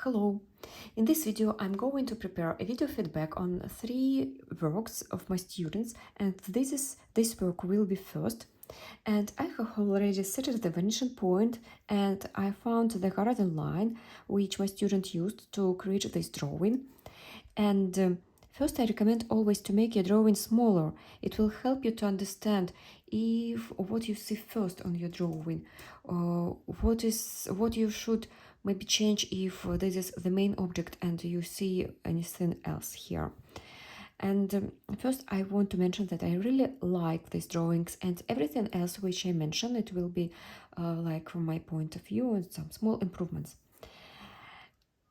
Hello! In this video I'm going to prepare a video feedback on 3 works of my students, and this work will be first. And I have already set the vanishing point, and I found the horizon line which my student used to create this drawing. And first I recommend always to make your drawing smaller. It will help you to understand if what you see first on your drawing, what you should maybe change if this is the main object and you see anything else here. And first I want to mention that I really like these drawings, and everything else which I mentioned, it will be like from my point of view and some small improvements.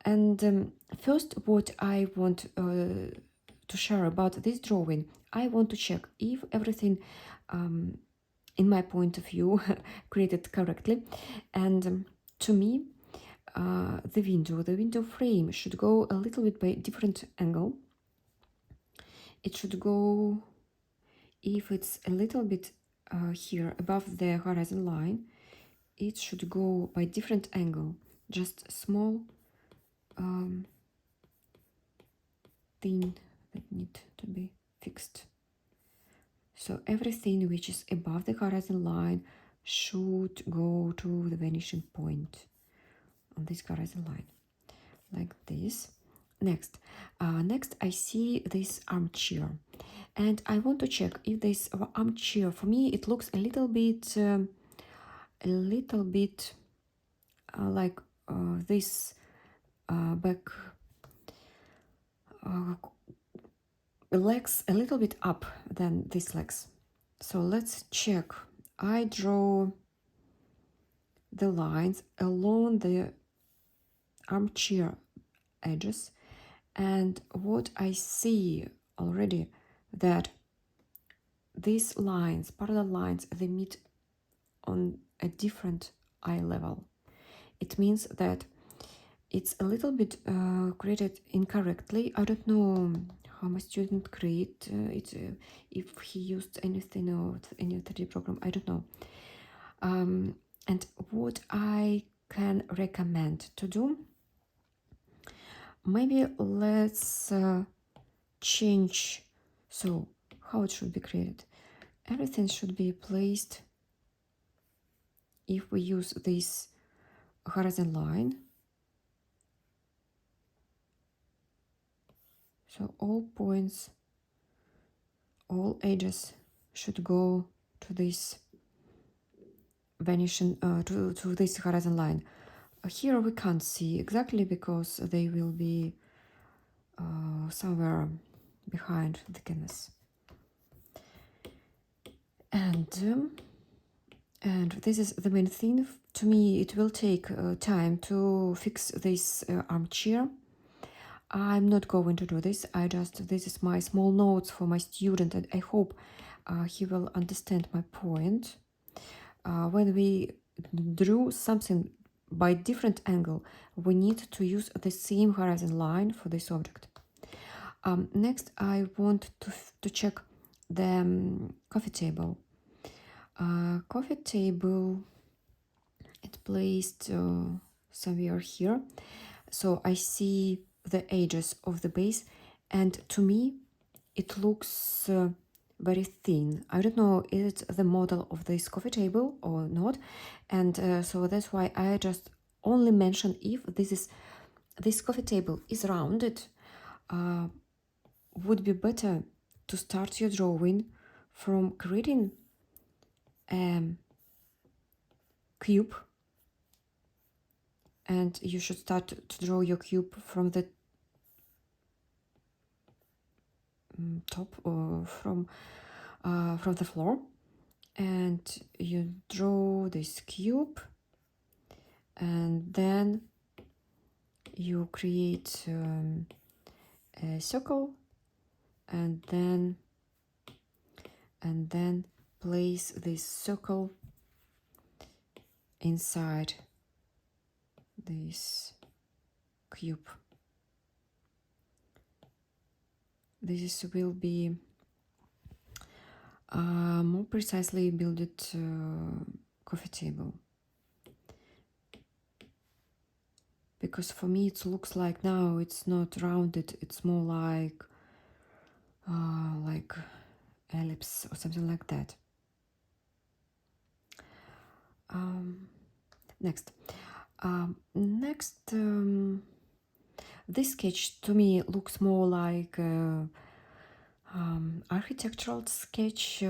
And first, what I want to share about this drawing, I want to check if everything in my point of view created correctly. And to me, the window frame should go a little bit by different angle. It should go, if it's a little bit here above the horizon line, it should go by different angle, just small thing that need to be fixed. So everything which is above the horizon line should go to the vanishing point on this horizon line, like this. Next I see this armchair, and I want to check if this armchair, for me it looks a little bit like this back legs a little bit up than these legs. So let's check. I draw the lines along the armchair edges, and what I see already, that these lines, parallel lines, they meet on a different eye level. It means that it's a little bit created incorrectly. I don't know how my student create it, if he used anything or any 3D program, I don't know. And what I can recommend to do, maybe let's change. So how it should be created, everything should be placed, if we use this horizon line, so all points, all edges should go to this vanishing to this horizon line. Here we can't see exactly because they will be somewhere behind the canvas. And this is the main thing. To me, it will take time to fix this armchair. I'm not going to do this. This is my small notes for my student, and I hope he will understand my point. When we drew something by different angle, we need to use the same horizon line for this object. Next, I want to check the coffee table. Coffee table, it's placed somewhere here. So I see the edges of the base, and to me it looks very thin. I don't know is it the model of this coffee table or not, and so that's why I just only mention if this coffee table is rounded. Would be better to start your drawing from creating a cube, and you should start to draw your cube from the top or from the floor, and you draw this cube, and then you create a circle, and then place this circle inside this cube. This will be more precisely built coffee table. because for me it looks like now it's not rounded, it's more like ellipse or something like that. Next, this sketch to me looks more like architectural sketch.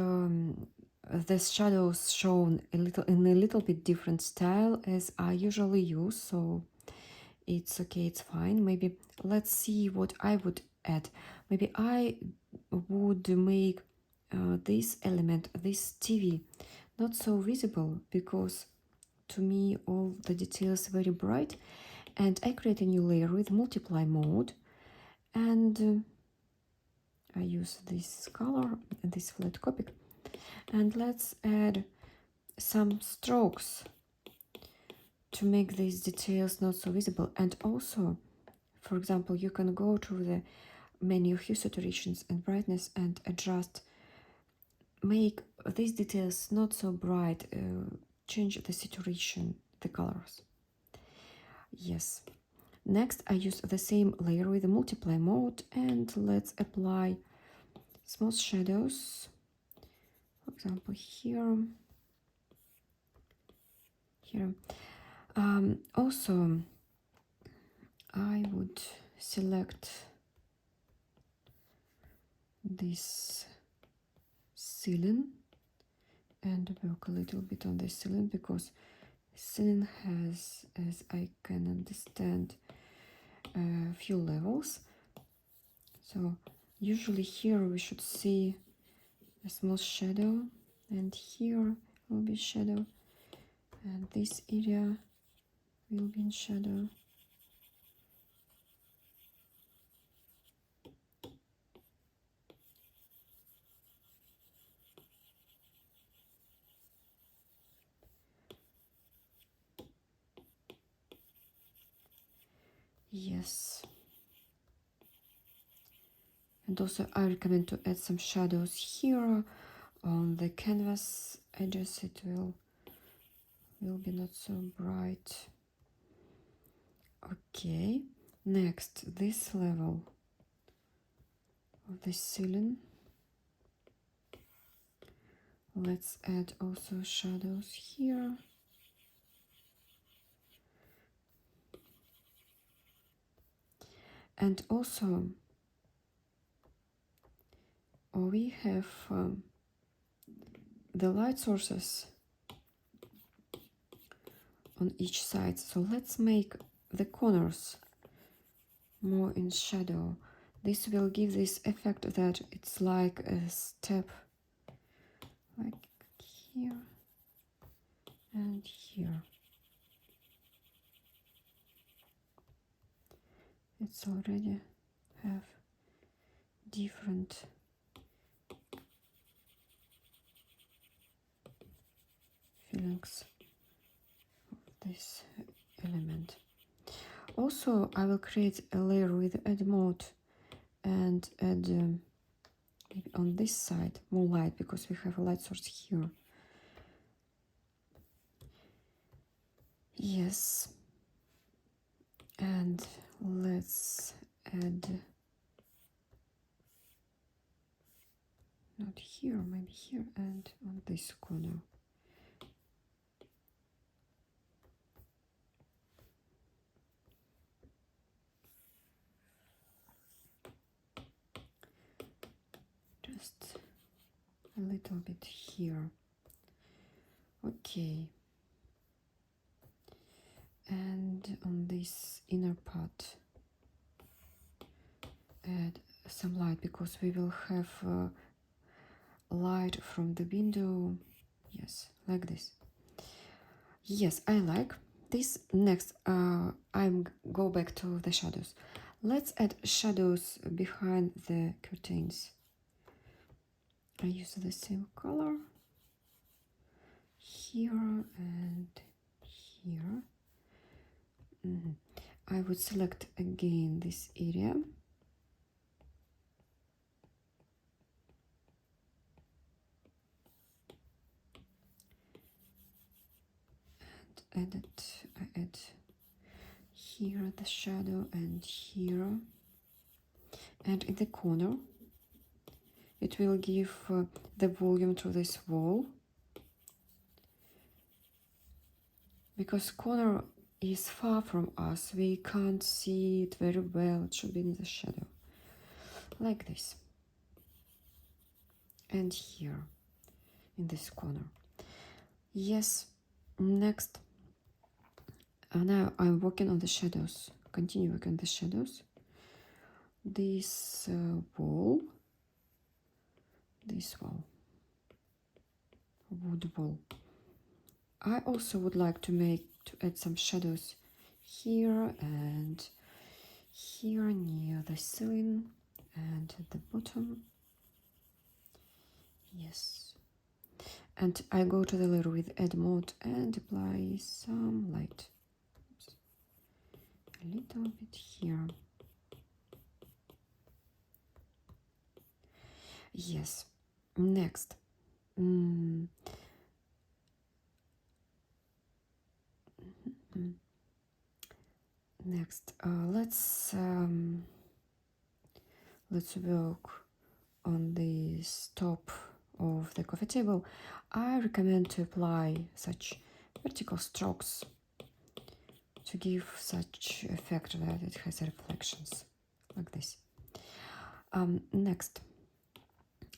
The shadows shown in a little bit different style as I usually use, so it's okay, it's fine. Maybe let's see what I would add. Maybe I would make this element, this TV, not so visible, because to me all the details very bright, and I create a new layer with multiply mode, and I use this color and this flat copy, and let's add some strokes to make these details not so visible. And also, for example, you can go to the menu hue, saturations and brightness and adjust, make these details not so bright, change the saturation, the colors. Yes. Next, I use the same layer with the multiply mode, and let's apply small shadows. For example, here. Also, I would select this ceiling and work a little bit on the ceiling, because ceiling has, as I can understand, a few levels. So usually here we should see a small shadow, and here will be shadow, and this area will be in shadow. Yes. And also I recommend to add some shadows here on the canvas edges. It will be not so bright. Okay, next, this level of the ceiling, let's add also shadows here. And also we have the light sources on each side, so let's make the corners more in shadow. This will give this effect that it's like a step, like here and here. It's already have different feelings of this element. Also, I will create a layer with add mode and add maybe on this side more light, because we have a light source here. Yes, and let's add, not here, maybe here, and on this corner. Just a little bit here. Okay. And on this inner part, add some light, because we will have light from the window. Yes, like this. Yes, I like this. Next, I'm go back to the shadows. Let's add shadows behind the curtains. I use the same color here and here. I would select again this area and add it. I add here the shadow and here, and in the corner it will give the volume to this wall, because corner is far from us, we can't see it very well. It should be in the shadow like this, and here in this corner. Yes. Next, now I'm working on the shadows, continue working on the shadows. This wall, this wall, wood wall. I also would like to add some shadows here and here near the ceiling and at the bottom. Yes. And I go to the layer with add mode and apply some light. Oops. A little bit here. Yes. Next. Next, let's work on this top of the coffee table. I recommend to apply such vertical strokes to give such effect that it has reflections like this.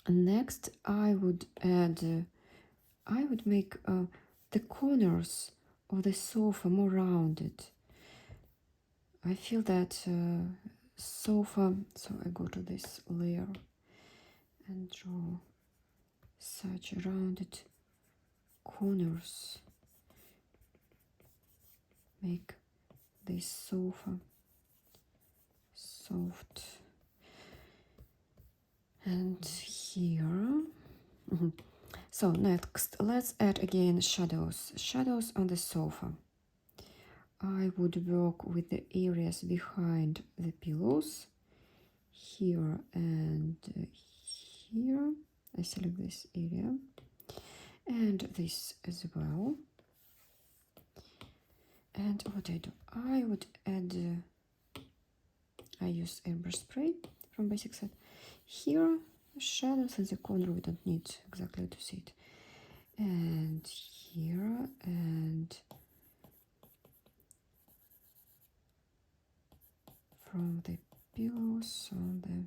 Next, I would add, I would make the corners of the sofa more rounded. I feel that sofa, so I go to this layer and draw such rounded corners, make this sofa soft. And here, so next let's add again shadows on the sofa. I would work with the areas behind the pillows, here and here. I select this area and this as well. And what I do, I would add, I use airbrush spray from basic set. Here, shadows in the corner, we don't need exactly to see it. And here, and from the pillows on the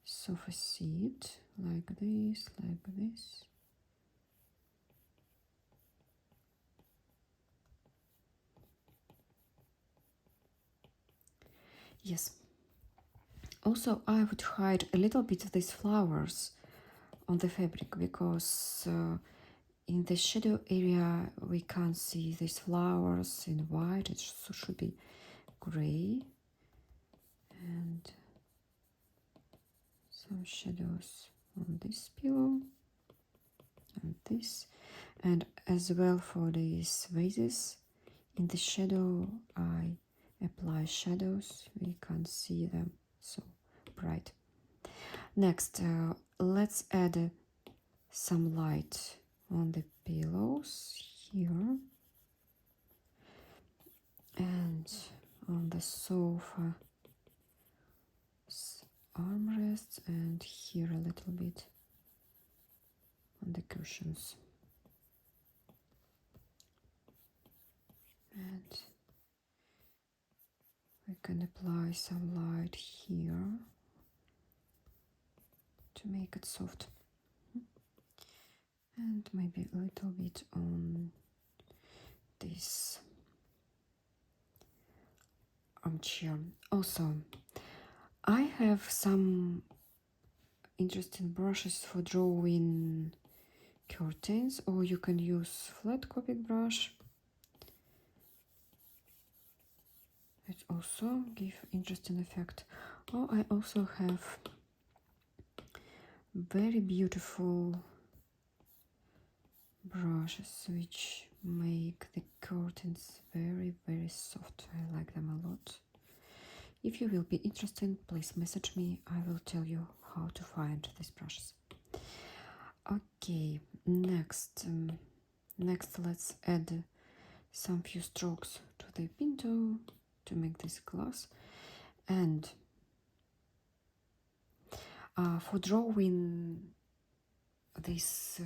sofa seat, like this, like this. Yes. Also, I would hide a little bit of these flowers on the fabric, because in the shadow area we can't see these flowers in white. It should be gray, and some shadows on this pillow and this, and as well for these vases in the shadow I apply shadows. We can't see them so bright. Next, let's add some light on the pillows here and on the sofa armrests, and here a little bit on the cushions. And we can apply some light here to make it soft, and maybe a little bit on this armchair. Also, I have some interesting brushes for drawing curtains, or you can use flat Copic brush. It also gives interesting effect. Oh, I also have very beautiful brushes which make the curtains very, very soft. I like them a lot. If you will be interested, please message me. I will tell you how to find these brushes. Okay, next let's add some few strokes to the pinto to make this glass. And for drawing these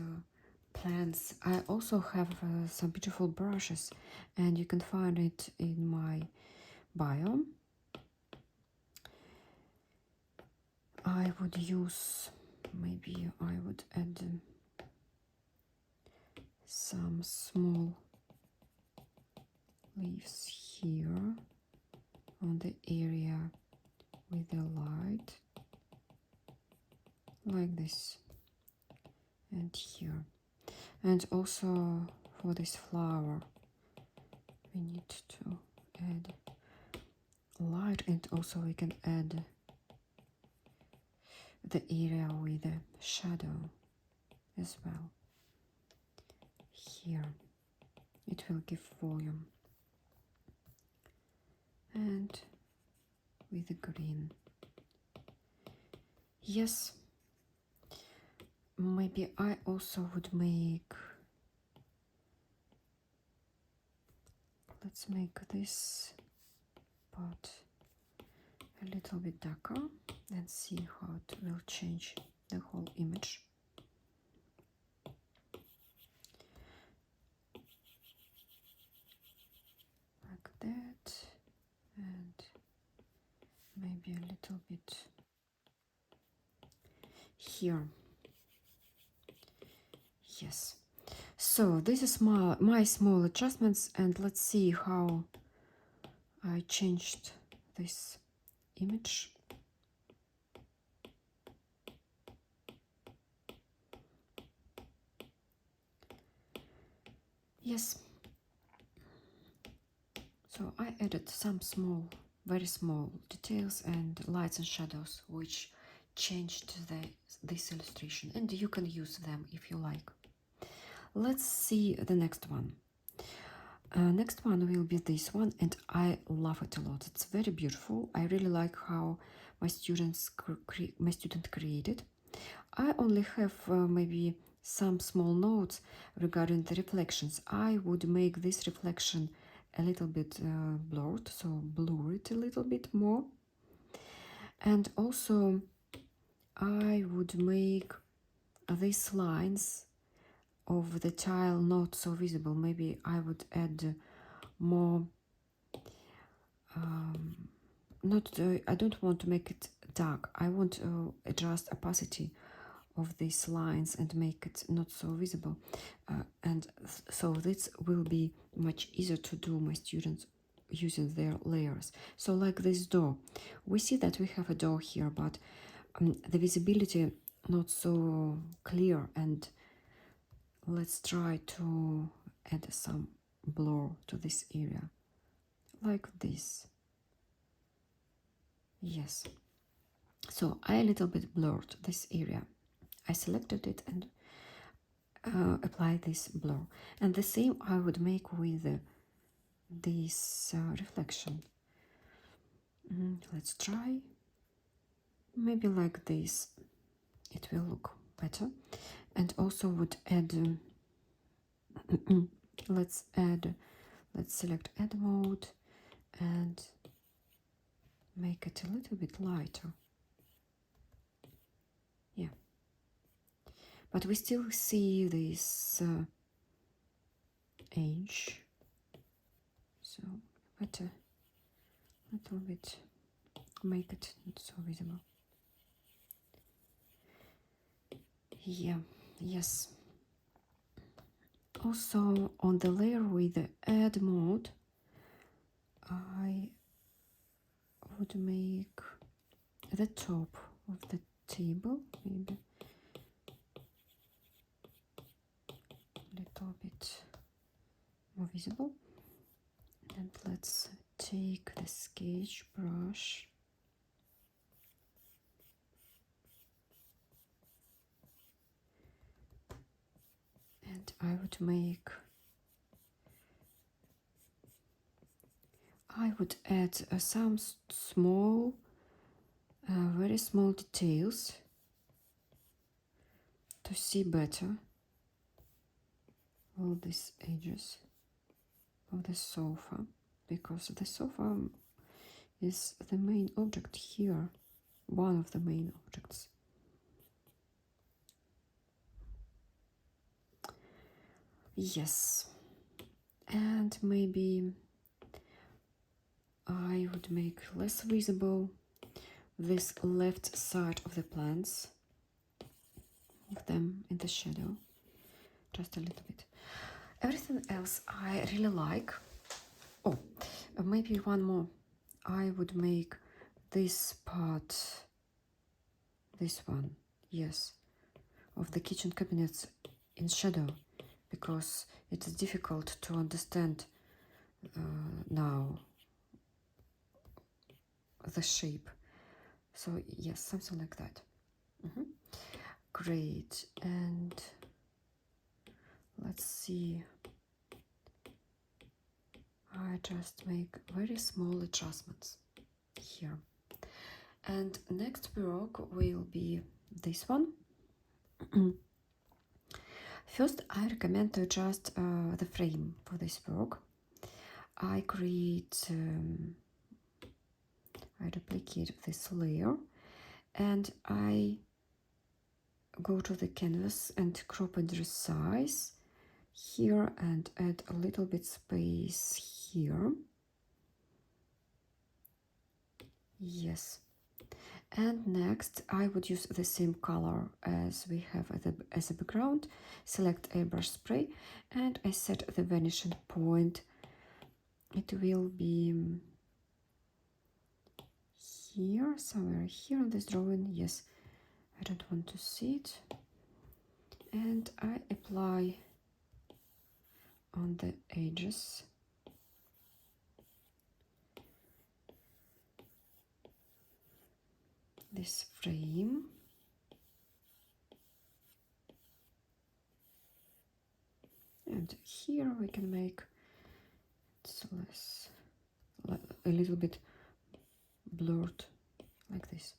plants, I also have some beautiful brushes, and you can find it in my bio. I would use, maybe I would add some small leaves here on the area with the light, like this, and here. And also for this flower we need to add light, and also we can add the area with the shadow as well. Here it will give volume, and with the green. Yes, maybe I also would make, let's make this part a little bit darker and see how it will change the whole image. Like that, and maybe a little bit here. Yes. So this is my small adjustments, and let's see how I changed this image. Yes. So I added some small, very small details and lights and shadows, which changed this illustration, and you can use them if you like. Let's see the next one. Next one will be this one, and I love it a lot. It's very beautiful. I really like how my student created. I only have maybe some small notes regarding the reflections. I would make this reflection a little bit blurred, so blur it a little bit more. And also I would make these lines of the tile not so visible. Maybe I would add more, I don't want to make it dark. I want to adjust opacity of these lines and make it not so visible, and so this will be much easier to do my students using their layers. So like this door, we see that we have a door here, but the visibility not so clear, and let's try to add some blur to this area like this. Yes, so I a little bit blurred this area. I selected it and apply this blur, and the same I would make with this reflection. Let's try, maybe like this, it will look better. And also would add let's select add mode and make it a little bit lighter. Yeah, but we still see this edge, so better a little bit make it not so visible. Yeah, yes. Also on the layer with the add mode, I would make the top of the table maybe a little bit more visible. And let's take the sketch brush and I would add some small, very small details to see better all these edges. of the sofa, because the sofa is the main object here, one of the main objects. Yes, and maybe I would make less visible this left side of the plants, make them in the shadow, just a little bit. Everything else I really like. Oh, maybe one more. I would make this part, this one, yes, of the kitchen cabinets in shadow, because it is difficult to understand now the shape. So yes, something like that. Great. And let's see, I just make very small adjustments here. And next work will be this one. First, I recommend to adjust the frame for this work. I create, I duplicate this layer, and I go to the canvas and crop and resize here and add a little bit space here. Yes. And next I would use the same color as we have as a background. Select airbrush spray and I set the vanishing point. It will be here, somewhere here on this drawing. Yes, I don't want to see it. And I apply on the edges. This frame. And here we can make it less, a little bit blurred, like this.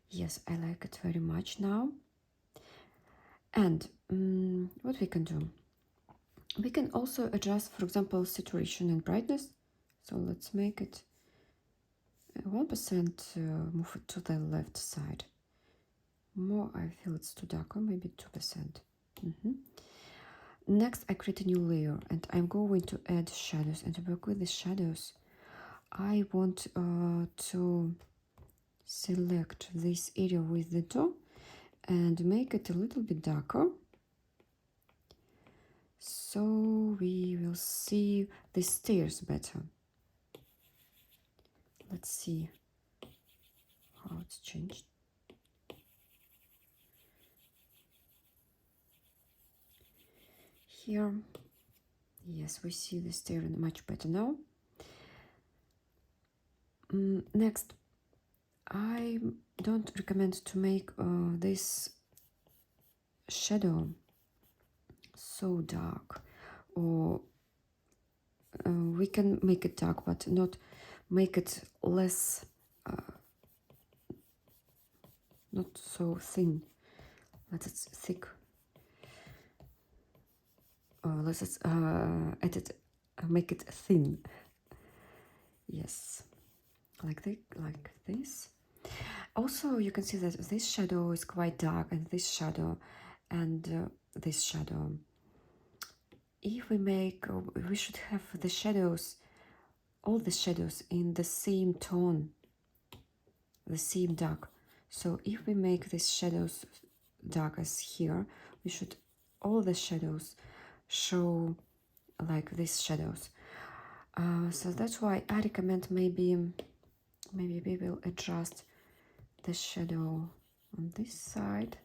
Yes, I like it very much now. And what we can do? We can also adjust, for example, saturation and brightness. So let's make it 1%, move it to the left side. More, I feel it's too dark, or maybe 2%. Next, I create a new layer and I'm going to add shadows, and to work with the shadows, I want to select this area with the toe and make it a little bit darker, so we will see the stairs better. Let's see how it's changed. Here, yes, we see the stair much better now. Next, I don't recommend to make this shadow so dark, or we can make it dark but not make it less, not so thin. Let it thick. Let's edit, make it thin. Yes, like this. Also, you can see that this shadow is quite dark, and this shadow, and this shadow. If we make, we should have the shadows, all the shadows in the same tone, the same dark. So if we make these shadows dark as here, we should all the shadows show like these shadows. So that's why I recommend maybe we will adjust the shadow on this side.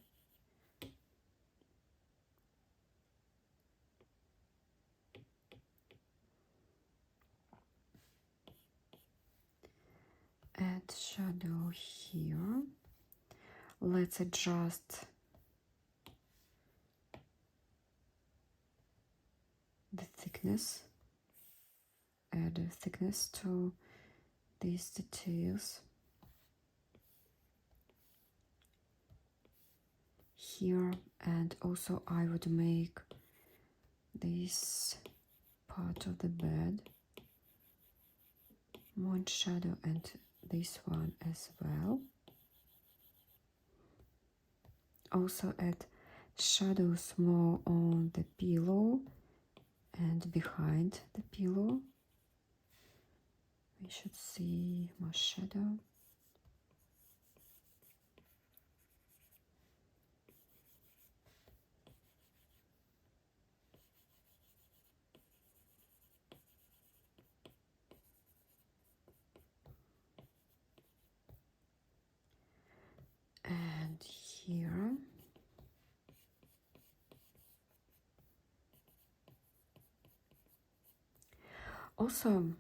Add shadow here. Let's adjust the thickness. Add a thickness to these details. Here, and also I would make this part of the bed, more in shadow, and this one as well. Also add shadows more on the pillow and behind the pillow. We should see more shadow. And here. Also,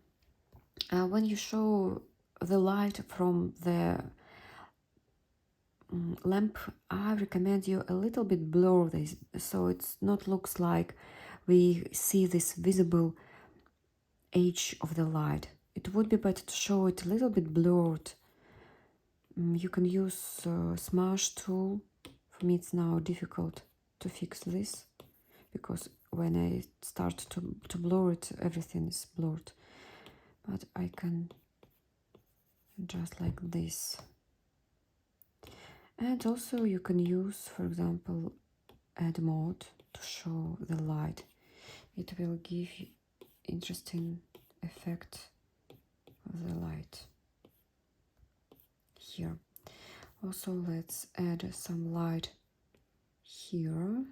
when you show the light from the lamp, I recommend you a little bit blur this, so it's not looks like we see this visible edge of the light. It would be better to show it a little bit blurred. You can use Smash tool. For me it's now difficult to fix this, because when I start to blur it, everything is blurred. But I can just like this. And also you can use, for example, add mode to show the light. It will give you interesting effect of the light here. Also, let's add some light here.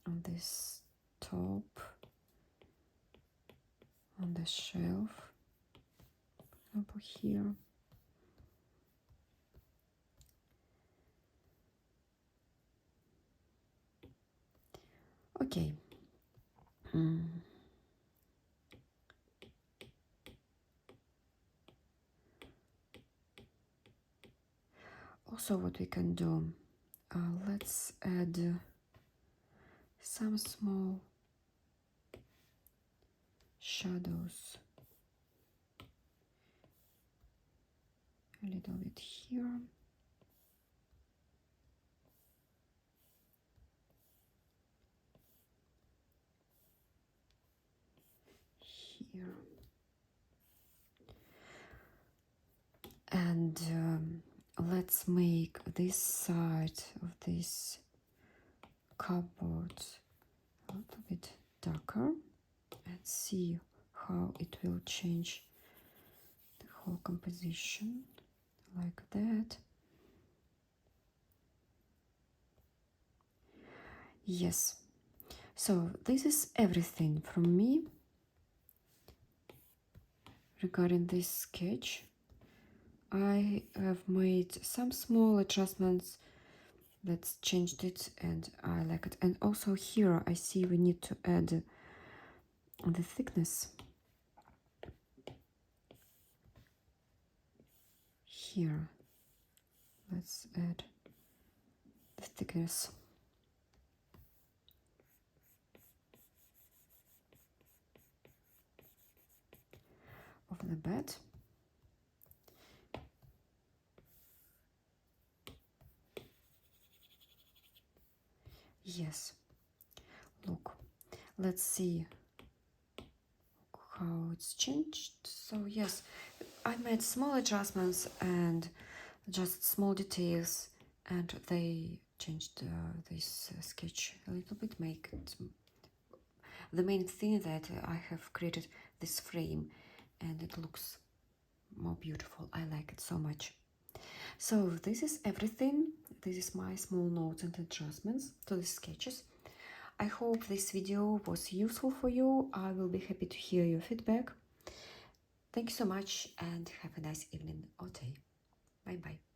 On this top, on the shelf, for example, here. Okay. Also, what we can do, let's add some small shadows, a little bit here. Here. And let's make this side of this cupboard a little bit darker and see how it will change the whole composition, like that. Yes, so this is everything from me regarding this sketch. I have made some small adjustments. Let's changed it and I like it. And also here I see we need to add the thickness. Here, let's add the thickness of the bed. Yes, look, let's see how it's changed. So yes, I made small adjustments and just small details, and they changed this sketch a little bit, make it the main thing that I have created this frame and it looks more beautiful. I like it so much. So this is everything. This is my small notes and adjustments to the sketches. I hope this video was useful for you. I will be happy to hear your feedback. Thank you so much and have a nice evening or day. Bye bye.